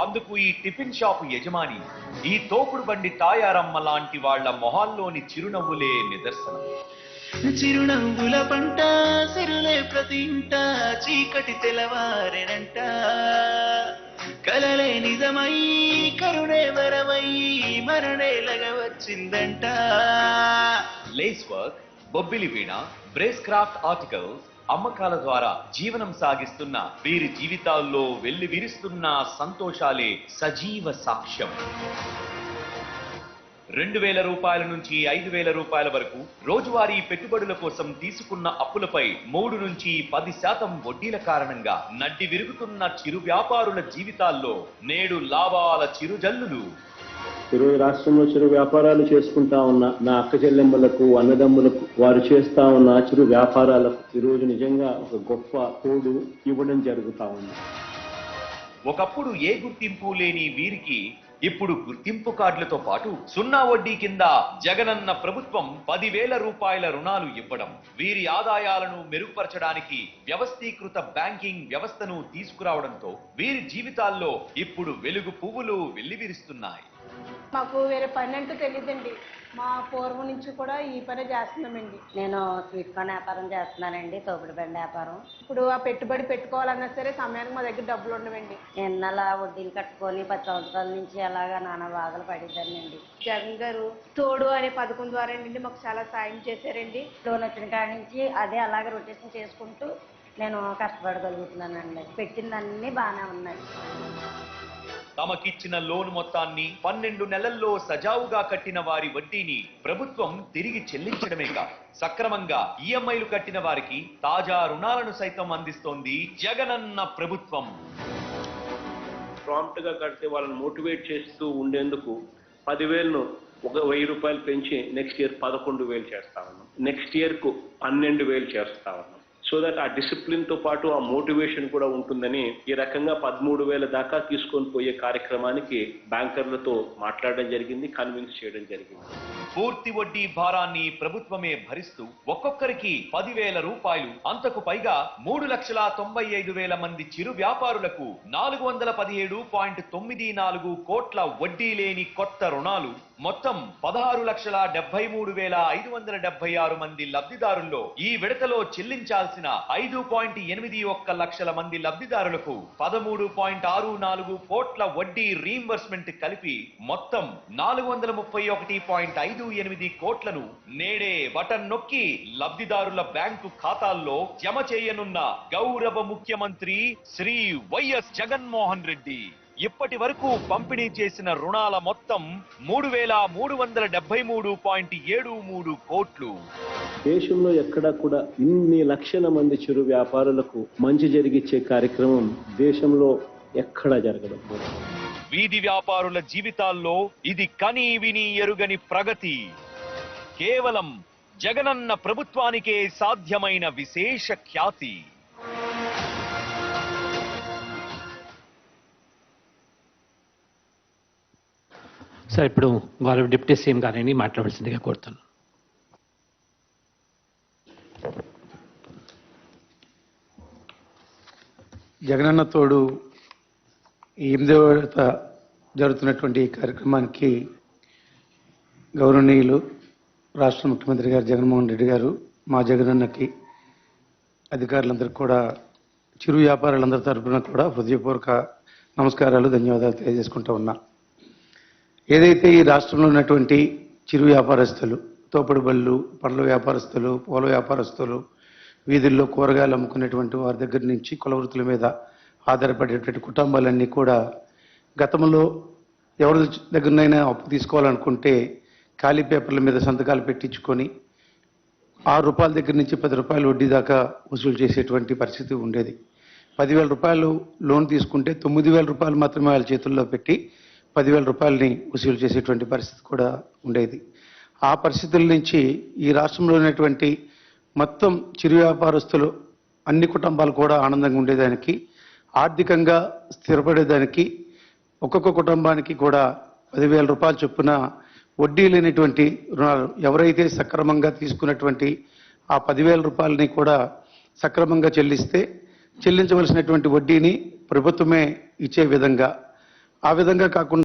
అందుకు ఈ tiffin shop యజమాని ఈ తోపుడు బండి తాయారమ్మ లాంటి వాళ్ల మొహాల్లోని చిరునవ్వులే నిదర్శనం. చిరునవ్వుల పంట సిరులే ప్రతి ఇంట చీకటి తెలవారెనంట కలలే నిజమై కరుణే వరమై మరణేలగా వచ్చిందంట. లేస్ వర్క్, బొబ్బిలి వీణ, బ్రేస్ క్రాఫ్ట్ ఆర్టికల్స్ అమ్మకాల ద్వారా జీవనం సాగిస్తున్న వీరి జీవితాల్లో వెళ్లి విరుస్తున్న సంతోషాలే సజీవ సాక్ష్యం. 2,000 రూపాయల నుంచి 5,000 రూపాయల వరకు రోజువారీ పెట్టుబడుల కోసం తీసుకున్న అప్పులపై 3 నుంచి 10% వడ్డీల కారణంగా నడ్డి విరుగుతున్న చిరు వ్యాపారుల జీవితాల్లో నేడు లాభాల చిరుజల్లులు. ఈరోజు రాష్ట్రంలో చిరు వ్యాపారాలు చేసుకుంటా ఉన్న నా అక్క చెల్లెమ్మలకు, అన్నదమ్ములకు, వారు చేస్తా ఉన్న చిరు వ్యాపారాలకు ఈరోజు నిజంగా ఒక గొప్ప తోడు ఇవ్వడం జరుగుతా ఉంది. ఒకప్పుడు ఏ గుర్తింపు లేని వీరికి ఇప్పుడు గుర్తింపు కార్డులతో పాటు 0 వడ్డీ కింద జగనన్న ప్రభుత్వం 10,000 రూపాయల రుణాలు ఇవ్వడం వీరి ఆదాయాలను మెరుగుపరచడానికి వ్యవస్థీకృత బ్యాంకింగ్ వ్యవస్థను తీసుకురావడంతో వీరి జీవితాల్లో ఇప్పుడు వెలుగు పువ్వులు వెల్లివిరుస్తున్నాయి. మాకు వేరే పని అంటూ తెలియదండి. మా పూర్వం నుంచి కూడా ఈ పని చేస్తున్నామండి. నేను స్వీట్ కార్న్ వ్యాపారం చేస్తున్నానండి, తోపుడు బండి వ్యాపారం. ఇప్పుడు ఆ పెట్టుబడి పెట్టుకోవాలన్నా సరే సమయానికి మా దగ్గర డబ్బులు ఉండవండి. నేను అలా వడ్డీలు కట్టుకొని 10 సంవత్సరాల నుంచి అలాగా నానా బాధలు పడిద్దానండి. జగన్ గారు తోడు అనే పథకం ద్వారా మాకు చాలా సాయం చేశారండి. లోన్ వచ్చిన కాడి నుంచి అదే అలాగే రొటేషన్ చేసుకుంటూ నేను కష్టపడగలుగుతున్నానండి. పెట్టిందన్నీ బాగానే ఉన్నాయి. తమకిచ్చిన లోన్ మొత్తాన్ని 12 నెలల్లో సజావుగా కట్టిన వారి వడ్డీని ప్రభుత్వం తిరిగి చెల్లించడమే కాదు, సక్రమంగా ఈఎంఐలు కట్టిన వారికి తాజా రుణాలను సైతం అందిస్తోంది జగనన్న ప్రభుత్వం. ప్రాంప్ట్ గా కడితే వాళ్ళని మోటివేట్ చేస్తూ ఉండేందుకు 10,000ను 1,000 రూపాయలు పెంచి నెక్స్ట్ ఇయర్ 11,000 చేస్తా ఉన్నాం. నెక్స్ట్ ఇయర్ కు 12,000 చేస్తా ఉన్నాం. సో దట్ ఆ డిసిప్లిన్ తో పాటు ఆ మోటివేషన్ కూడా ఉంటుందని ఈ రకంగా 13,000 దాకా తీసుకొని పోయే కార్యక్రమానికి బ్యాంకర్లతో మాట్లాడడం జరిగింది, కన్విన్స్ చేయడం జరిగింది. పూర్తి వడ్డీ భారాన్ని ప్రభుత్వమే భరిస్తూ ఒక్కొక్కరికి 10,000 రూపాయలు, అంతకు పైగా 3,95,000 మంది చిరు వ్యాపారులకు 417.94 కోట్ల వడ్డీ లేని కొత్త రుణాలు, మొత్తం 16,73,576 మంది లబ్ధిదారుల్లో ఈ విడతలో చెల్లించాల్సిన 5.81 లక్షల మంది లబ్ధిదారులకు 13.64 కోట్ల వడ్డీ రీయింబర్స్మెంట్ కలిపి మొత్తం 431.58 కోట్లను నేడే బటన్ నొక్కి లబ్ధిదారుల బ్యాంకు ఖాతాల్లో జమ చేయనున్న గౌరవ ముఖ్యమంత్రి శ్రీ వైఎస్ జగన్మోహన్ రెడ్డి ఇప్పటి వరకు పంపిణీ చేసిన రుణాల మొత్తం 3,373.73 కోట్లు. దేశంలో ఎక్కడా కూడా ఇన్ని లక్షల మంది చిరు వ్యాపారులకు మంచి జరిగిచ్చే కార్యక్రమం దేశంలో ఎక్కడా జరగదు. వీధి వ్యాపారుల జీవితాల్లో ఇది కనీ విని ఎరుగని ప్రగతి. కేవలం జగనన్న ప్రభుత్వానికే సాధ్యమైన విశేష ఖ్యాతి. సార్, ఇప్పుడు గౌరవ డిప్యూటీ సీఎం గారిని మాట్లాడాల్సిందిగా కోరుతున్నాను. జగనన్న తోడు 8వ విడత జరుగుతున్నటువంటి ఈ కార్యక్రమానికి గౌరవనీయులు రాష్ట్ర ముఖ్యమంత్రి గారు జగన్మోహన్ రెడ్డి గారు, మా జగనన్నకి అధికారులందరికీ కూడా, చిరు వ్యాపారులందరి తరఫున కూడా హృదయపూర్వక నమస్కారాలు, ధన్యవాదాలు తెలియజేసుకుంటూ ఉన్నా. ఏదైతే ఈ రాష్ట్రంలో ఉన్నటువంటి చిరు వ్యాపారస్తులు, తోపుడు బళ్ళు, పండ్ల వ్యాపారస్తులు, పూల వ్యాపారస్తులు, వీధుల్లో కూరగాయలు అమ్ముకునేటువంటి వారి దగ్గర నుంచి కుల వృత్తుల మీద ఆధారపడేటువంటి కుటుంబాలన్నీ కూడా గతంలో ఎవరి దగ్గరనైనా అప్పు తీసుకోవాలనుకుంటే ఖాళీ పేపర్ల మీద సంతకాలు పెట్టించుకొని 6 రూపాయల దగ్గర నుంచి 10 రూపాయలు వడ్డీ దాకా వసూలు చేసేటువంటి పరిస్థితి ఉండేది. 10,000 రూపాయలు లోన్ తీసుకుంటే 9,000 రూపాయలు మాత్రమే వాళ్ళ చేతుల్లో పెట్టి 10,000 రూపాయలని వసూలు చేసేటువంటి పరిస్థితి కూడా ఉండేది. ఆ పరిస్థితుల నుంచి ఈ రాష్ట్రంలో ఉన్నటువంటి మొత్తం చిరు వ్యాపారస్తులు అన్ని కుటుంబాలు కూడా ఆనందంగా ఉండేదానికి, ఆర్థికంగా స్థిరపడేదానికి ఒక్కొక్క కుటుంబానికి కూడా 10,000 రూపాయలు చొప్పున వడ్డీ లేనటువంటి రుణాలు, ఎవరైతే సక్రమంగా తీసుకున్నటువంటి ఆ 10,000 రూపాయలని కూడా సక్రమంగా చెల్లిస్తే చెల్లించవలసినటువంటి వడ్డీని ప్రభుత్వమే ఇచ్చే విధంగా ఆ విధంగా కాకుండా